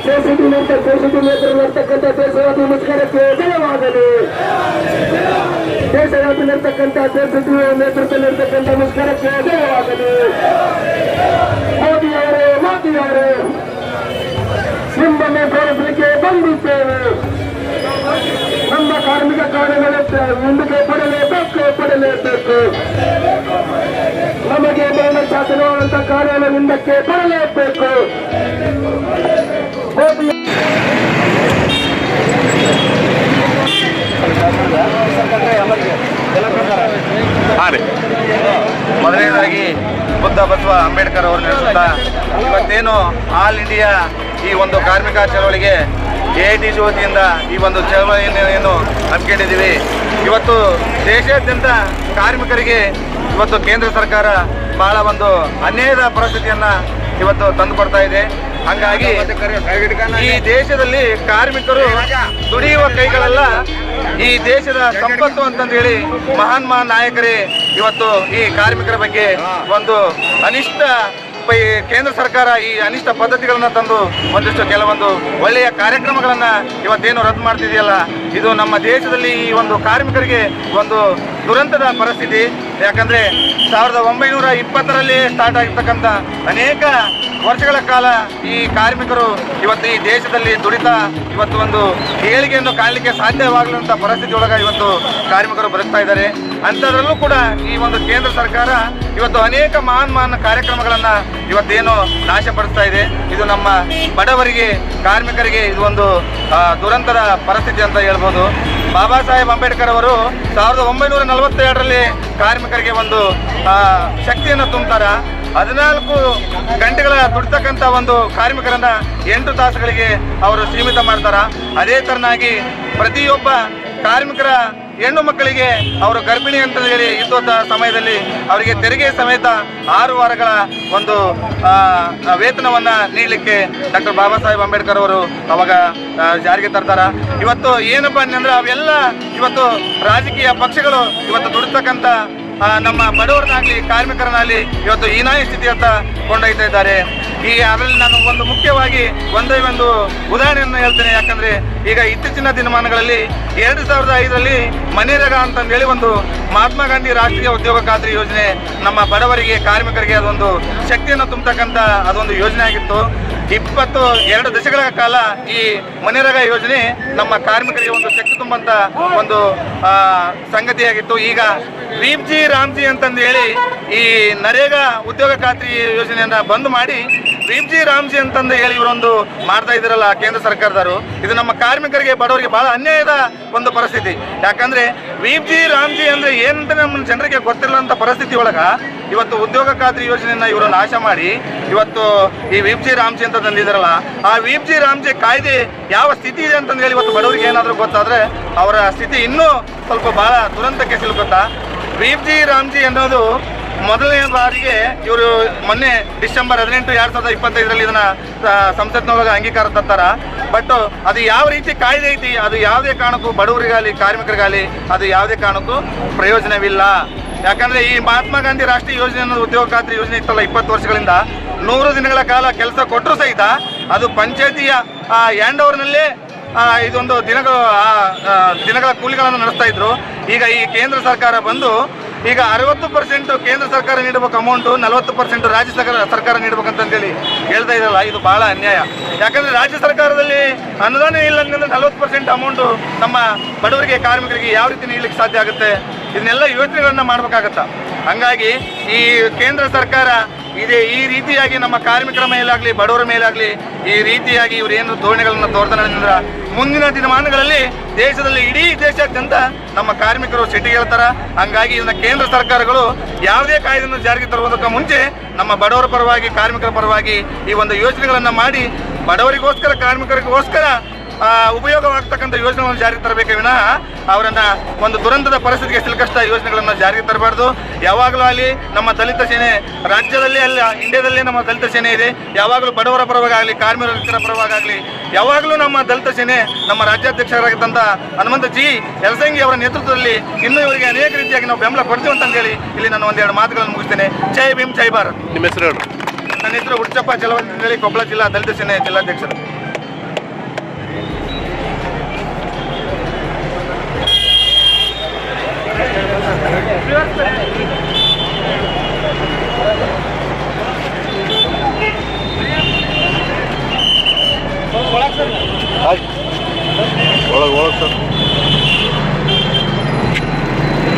ದೇಶದಲ್ಲಿರ್ತಕ್ಕಂಥ ದೇಶವಾದಿ ಮುಷ್ಕರಕ್ಕೆ ಜಯವಾಗಲಿ. ದೇಶವ್ಯಾಪಿನರ್ತಕ್ಕಂಥ ದೇಶದ ನೇತೃತ್ವದಲ್ಲಿರ್ತಕ್ಕಂಥ ಮುಷ್ಕರಕ್ಕೆ ಜಯವಾಗಲಿ. ಮೋದಿಯವರೇ ನಿಮ್ಮನ್ನು ತೋರಿಸಲಿಕ್ಕೆ ಬಂದಿದ್ದೇವೆ. ನಮ್ಮ ಕಾರ್ಮಿಕ ಕಾರ್ಯಗಳ ಮುಂದಕ್ಕೆ ಪಡಲೇಬೇಕು. ನಮಗೆ ಮರಣ ಶಾಸನವಾದಂಥ ಕಾರ್ಯಾಲಯ ಹಿಂದಕ್ಕೆ ಬರಲೇಬೇಕು. ಮೊದಲನೇದಾಗಿ ಬುದ್ಧ ಬಸವ ಅಂಬೇಡ್ಕರ್ ಅವರು ನಡೆಸುತ್ತಾ ಇವತ್ತೇನು ಆಲ್ ಇಂಡಿಯಾ ಈ ಒಂದು ಕಾರ್ಮಿಕ ಚಳವಳಿಗೆ AITC ವತಿಯಿಂದ ಈ ಒಂದು ಚಳವಳಿಯನ್ನು ಏನು ಹಮ್ಮಿಕೊಂಡಿದ್ದೀವಿ. ಇವತ್ತು ದೇಶಾದ್ಯಂತ ಕಾರ್ಮಿಕರಿಗೆ ಇವತ್ತು ಕೇಂದ್ರ ಸರ್ಕಾರ ಬಹಳ ಒಂದು ಅನ್ಯಾಯದ ಪರಿಸ್ಥಿತಿಯನ್ನು ಇವತ್ತು ತಂದುಕೊಡ್ತಾ ಇದೆ. ಹಾಗಾಗಿ ಈ ದೇಶದಲ್ಲಿ ಕಾರ್ಮಿಕರು ದುಡಿಯುವ ಕೈಗಳೆಲ್ಲ ಈ ದೇಶದ ಸಂಪತ್ತು ಅಂತಂದು ಹೇಳಿ ಮಹಾನ್ ನಾಯಕರೇ ಇವತ್ತು ಈ ಕಾರ್ಮಿಕರ ಬಗ್ಗೆ ಒಂದು ಅನಿಷ್ಟ ಕೇಂದ್ರ ಸರ್ಕಾರ ಈ ಅನಿಷ್ಟ ಪದ್ಧತಿಗಳನ್ನ ತಂದು ಕೆಲವೊಂದು ಒಳ್ಳೆಯ ಕಾರ್ಯಕ್ರಮಗಳನ್ನ ಇವತ್ತೇನು ರದ್ದು ಮಾಡ್ತಿದೆಯಲ್ಲ, ಇದು ನಮ್ಮ ದೇಶದಲ್ಲಿ ಈ ಒಂದು ಕಾರ್ಮಿಕರಿಗೆ ಒಂದು ದುರಂತದ ಪರಿಸ್ಥಿತಿ. ಯಾಕಂದ್ರೆ 1920ರಲ್ಲಿ ಸ್ಟಾರ್ಟ್ ಆಗಿರ್ತಕ್ಕಂಥ ಅನೇಕ ವರ್ಷಗಳ ಕಾಲ ಈ ಕಾರ್ಮಿಕರು ಇವತ್ತು ಈ ದೇಶದಲ್ಲಿ ದುಡಿತಾ ಇವತ್ತು ಒಂದು ಏಳಿಗೆಯನ್ನು ಕಾಣಲಿಕ್ಕೆ ಸಾಧ್ಯವಾಗಲಂತ ಪರಿಸ್ಥಿತಿ ಒಳಗೆ ಇವತ್ತು ಕಾರ್ಮಿಕರು ಬದುಕ್ತಾ ಇದ್ದಾರೆ. ಅಂಥದ್ರಲ್ಲೂ ಕೂಡ ಈ ಒಂದು ಕೇಂದ್ರ ಸರ್ಕಾರ ಇವತ್ತು ಅನೇಕ ಮಹಾನ್ ಕಾರ್ಯಕ್ರಮಗಳನ್ನು ಇವತ್ತೇನು ನಾಶಪಡಿಸ್ತಾ ಇದೆ. ಇದು ನಮ್ಮ ಬಡವರಿಗೆ ಕಾರ್ಮಿಕರಿಗೆ ಇದು ಒಂದು ದುರಂತದ ಪರಿಸ್ಥಿತಿ ಅಂತ ಹೇಳ್ಬೋದು. ಬಾಬಾ ಸಾಹೇಬ್ ಅಂಬೇಡ್ಕರ್ ಅವರು 1942ರಲ್ಲಿ ಕಾರ್ಮಿಕರಿಗೆ ಒಂದು ಶಕ್ತಿಯನ್ನು ತುಂಬುತ್ತಾರ. 14 ಗಂಟೆಗಳ ದುಡಿತಕ್ಕಂಥ ಒಂದು ಕಾರ್ಮಿಕರನ್ನ 8 ತಾಸುಗಳಿಗೆ ಅವರು ಸೀಮಿತ ಮಾಡ್ತಾರ. ಅದೇ ತರನಾಗಿ ಪ್ರತಿಯೊಬ್ಬ ಕಾರ್ಮಿಕರ ಹೆಣ್ಣು ಮಕ್ಕಳಿಗೆ ಅವರು ಗರ್ಭಿಣಿ ಅಂತ ಹೇಳಿ ಯುದ್ಧದ ಸಮಯದಲ್ಲಿ ಅವರಿಗೆ ತೆರಿಗೆ ಸಮೇತ 6 ವಾರಗಳ ಒಂದು ವೇತನವನ್ನು ನೀಡಲಿಕ್ಕೆ ಡಾಕ್ಟರ್ ಬಾಬಾ ಸಾಹೇಬ್ ಅಂಬೇಡ್ಕರ್ ಅವರು ಅವಾಗ ಜಾರಿಗೆ ತರ್ತಾರ. ಇವತ್ತು ಏನಪ್ಪ ಅಂದರೆ ಅವೆಲ್ಲ ಇವತ್ತು ರಾಜಕೀಯ ಪಕ್ಷಗಳು ಇವತ್ತು ದುಡಿತಕ್ಕಂಥ ನಮ್ಮ ಬಡವರನ್ನಾಗಲಿ ಕಾರ್ಮಿಕರನ್ನಾಗಲಿ ಇವತ್ತು ಹೀನಾಯ ಸ್ಥಿತಿಯತ್ತ ಕೊಂಡೊಯ್ತಾ ಇದ್ದಾರೆ. ಅದರಲ್ಲಿ ನಾನು ಒಂದು ಮುಖ್ಯವಾಗಿ ಒಂದೇ ಒಂದು ಉದಾಹರಣೆಯನ್ನು ಹೇಳ್ತೇನೆ. ಯಾಕಂದರೆ ಈಗ ಇತ್ತೀಚಿನ ದಿನಮಾನಗಳಲ್ಲಿ 2005ರಲ್ಲಿ ಮನೇರಗ ಅಂತಂದೇಳಿ ಒಂದು ಮಹಾತ್ಮ ಗಾಂಧಿ ರಾಷ್ಟ್ರೀಯ ಉದ್ಯೋಗ ಖಾತ್ರಿ ಯೋಜನೆ ನಮ್ಮ ಬಡವರಿಗೆ ಕಾರ್ಮಿಕರಿಗೆ ಅದೊಂದು ಶಕ್ತಿಯನ್ನು ತುಂಬತಕ್ಕಂಥ ಅದೊಂದು ಯೋಜನೆ ಆಗಿತ್ತು. 22 ದಶಕಗಳ ಕಾಲ ಈ ಮನೇರಗ ಯೋಜನೆ ನಮ್ಮ ಕಾರ್ಮಿಕರಿಗೆ ಒಂದು ಶಕ್ತಿ ತುಂಬಂತ ಒಂದು ಸಂಗತಿಯಾಗಿತ್ತು. ಈಗ ವೀಪ್ಜಿ ರಾಮ್ಜಿ ಅಂತಂದು ಹೇಳಿ ಈ ನರೇಗಾ ಉದ್ಯೋಗ ಖಾತ್ರಿ ಯೋಜನೆಯನ್ನ ಬಂದ್ ಮಾಡಿ ವೀಪ್ಜಿ ರಾಮ್ಜಿ ಅಂತಂದು ಹೇಳಿ ಇವರೊಂದು ಮಾಡ್ತಾ ಇದ್ದಾರಲ್ಲ ಕೇಂದ್ರ ಸರ್ಕಾರದವರು, ಇದು ನಮ್ಮ ಕಾರ್ಮಿಕರಿಗೆ ಬಡವರಿಗೆ ಬಹಳ ಅನ್ಯಾಯದ ಒಂದು ಪರಿಸ್ಥಿತಿ. ಯಾಕಂದ್ರೆ ವೀಪ್ಜಿ ರಾಮ್ಜಿ ಅಂದ್ರೆ ಏನಂತ ನಮ್ಮ ಜನರಿಗೆ ಗೊತ್ತಿರಲಂತ ಪರಿಸ್ಥಿತಿ ಒಳಗ ಇವತ್ತು ಉದ್ಯೋಗ ಖಾತ್ರಿ ಯೋಜನೆಯನ್ನ ಇವರು ನಾಶ ಮಾಡಿ ಇವತ್ತು ಈ ವೀಪ್ಜಿ ರಾಮ್ಜಿ ಅಂತ ತಂದಿದ್ದಾರಲ್ಲ, ಆ ವೀಪ್ಜಿ ರಾಮ್ಜಿ ಕಾಯ್ದೆ ಯಾವ ಸ್ಥಿತಿ ಇದೆ ಅಂತಂದು ಹೇಳಿ ಇವತ್ತು ಬಡವರಿಗೆ ಏನಾದರೂ ಗೊತ್ತಾದ್ರೆ ಅವರ ಸ್ಥಿತಿ ಇನ್ನೂ ಸ್ವಲ್ಪ ಬಹಳ ದುರಂತಕ್ಕೆ ಸಿಲುಕುತ್ತಾ. ವೀಪ್ಜಿ ರಾಮ್ಜಿ ಅನ್ನೋದು ಮೊದಲನೇ ಬಾರಿಗೆ ಇವರು ಮೊನ್ನೆ ಡಿಸೆಂಬರ್ 18, 2025ರಲ್ಲಿ ಇದನ್ನ ಸಂಸತ್ನೊಳಗೆ ಅಂಗೀಕಾರ ತರ್ತಾರ. ಬಟ್ ಅದು ಯಾವ ರೀತಿ ಕಾಯ್ದೆ ಐತಿ ಅದು ಯಾವುದೇ ಕಾರಣಕ್ಕೂ ಬಡವರಿಗಾಗಲಿ ಕಾರ್ಮಿಕರಿಗಾಗಲಿ ಅದು ಯಾವುದೇ ಕಾರಣಕ್ಕೂ ಪ್ರಯೋಜನವಿಲ್ಲ. ಯಾಕಂದ್ರೆ ಈ ಮಹಾತ್ಮ ಗಾಂಧಿ ರಾಷ್ಟ್ರೀಯ ಯೋಜನೆ ಅನ್ನೋದು ಉದ್ಯೋಗ ಖಾತ್ರಿ ಯೋಜನೆ ಇತ್ತಲ್ಲ 20 ವರ್ಷಗಳಿಂದ 100 ದಿನಗಳ ಕಾಲ ಕೆಲಸ ಕೊಟ್ಟರು ಸಹಿತ ಅದು ಪಂಚಾಯತಿಯ ಹ್ಯಾಂಡ್ ಓವರ್ನಲ್ಲೇ ಇದೊಂದು ದಿನಗಳ ಕೂಲಿಗಳನ್ನು ನಡೆಸ್ತಾ ಇದ್ರು. ಈಗ ಈ ಕೇಂದ್ರ ಸರ್ಕಾರ ಬಂದು ಈಗ 60% ಕೇಂದ್ರ ಸರ್ಕಾರ ನೀಡಬೇಕು ಅಮೌಂಟು, 40% ರಾಜ್ಯ ಸರ್ಕಾರ ನೀಡಬೇಕಂತಂದೇಳಿ ಹೇಳ್ತಾ ಇದ್ರಲ್ಲ, ಇದು ಬಹಳ ಅನ್ಯಾಯ. ಯಾಕಂದ್ರೆ ರಾಜ್ಯ ಸರ್ಕಾರದಲ್ಲಿ ಅನುದಾನ ಇಲ್ಲ ಅಂದ್ರೆ 40% ಅಮೌಂಟು ನಮ್ಮ ಬಡವರಿಗೆ ಕಾರ್ಮಿಕರಿಗೆ ಯಾವ ರೀತಿ ನೀಡಲಿಕ್ಕೆ ಸಾಧ್ಯ ಆಗುತ್ತೆ? ಇದನ್ನೆಲ್ಲ ಯೋಜನೆಗಳನ್ನ ಮಾಡ್ಬೇಕಾಗತ್ತ. ಹಂಗಾಗಿ ಈ ಕೇಂದ್ರ ಸರ್ಕಾರ ಈ ರೀತಿಯಾಗಿ ನಮ್ಮ ಕಾರ್ಮಿಕರ ಮೇಲಾಗಲಿ ಬಡವರ ಮೇಲಾಗಲಿ ಈ ರೀತಿಯಾಗಿ ಇವರು ಏನು ಧೋರಣೆಗಳನ್ನು ತೋರ್ತಾನೆ ಅಂದ್ರೆ ಮುಂದಿನ ದಿನಮಾನಗಳಲ್ಲಿ ದೇಶದಲ್ಲಿ ಇಡೀ ದೇಶಾದ್ಯಂತ ನಮ್ಮ ಕಾರ್ಮಿಕರು ಸಿಟ್ಟಿಗೇಳ್ತಾರ. ಹಂಗಾಗಿ ಇದನ್ನ ಕೇಂದ್ರ ಸರ್ಕಾರಗಳು ಯಾವುದೇ ಕಾಯ್ದೆಯನ್ನು ಜಾರಿಗೆ ತರುವುದಕ್ಕೆ ಮುಂಚೆ ನಮ್ಮ ಬಡವರ ಪರವಾಗಿ ಕಾರ್ಮಿಕರ ಪರವಾಗಿ ಈ ಒಂದು ಯೋಜನೆಗಳನ್ನು ಮಾಡಿ ಬಡವರಿಗೋಸ್ಕರ ಕಾರ್ಮಿಕರಿಗೋಸ್ಕರ ಉಪಯೋಗವಾಗ್ತಕ್ಕಂಥ ಯೋಜನೆಗಳನ್ನು ಜಾರಿಗೆ ತರಬೇಕೆ ವಿನಃ ಅವರನ್ನ ಒಂದು ದುರಂತದ ಪರಿಸ್ಥಿತಿಗೆ ಸಿಲುಕಷ್ಟ ಯೋಜನೆಗಳನ್ನು ಜಾರಿಗೆ ತರಬಾರ್ದು. ಯಾವಾಗಲೂ ಅಲ್ಲಿ ನಮ್ಮ ದಲಿತ ಸೇನೆ ರಾಜ್ಯದಲ್ಲಿ ಅಲ್ಲ ಇಂಡಿಯಾದಲ್ಲೇ ನಮ್ಮ ದಲಿತ ಸೇನೆ ಇದೆ. ಯಾವಾಗಲೂ ಬಡವರ ಪರವಾಗಲಿ ಕಾರ್ಮಿಕರ ಪರವಾಗಲಿ ಯಾವಾಗಲೂ ನಮ್ಮ ದಲಿತ ಸೇನೆ ನಮ್ಮ ರಾಜ್ಯಾಧ್ಯಕ್ಷರಾಗಿದ್ದಂಥ ಹನುಮಂತ ಜಿ ಯಲಸಂಗಿ ಅವರ ನೇತೃತ್ವದಲ್ಲಿ ಇನ್ನೂ ಇವರಿಗೆ ಅನೇಕ ರೀತಿಯಾಗಿ ನಾವು ಬೆಂಬಲ ಕೊಡ್ತೀವಿ ಅಂತ ಹೇಳಿ ಇಲ್ಲಿ ನಾನು ಒಂದೆರಡು ಮಾತುಗಳನ್ನು ಮುಗಿಸ್ತೇನೆ. ಜೈ ಭೀಮ್, ಜೈ ಭಾರತ್. ನಿಮ್ಮ ಹೆಸರು? ನನ್ನ ಹೆಸರು ಹುಚ್ಚಪ್ಪ ಚಲವಂತ ಅಂತೇಳಿ ಕೊಪ್ಪಳ ಜಿಲ್ಲಾ ದಲಿತ ಸೇನೆ ಜಿಲ್ಲಾಧ್ಯಕ್ಷರು. ಒಳಗೆ ಸರ್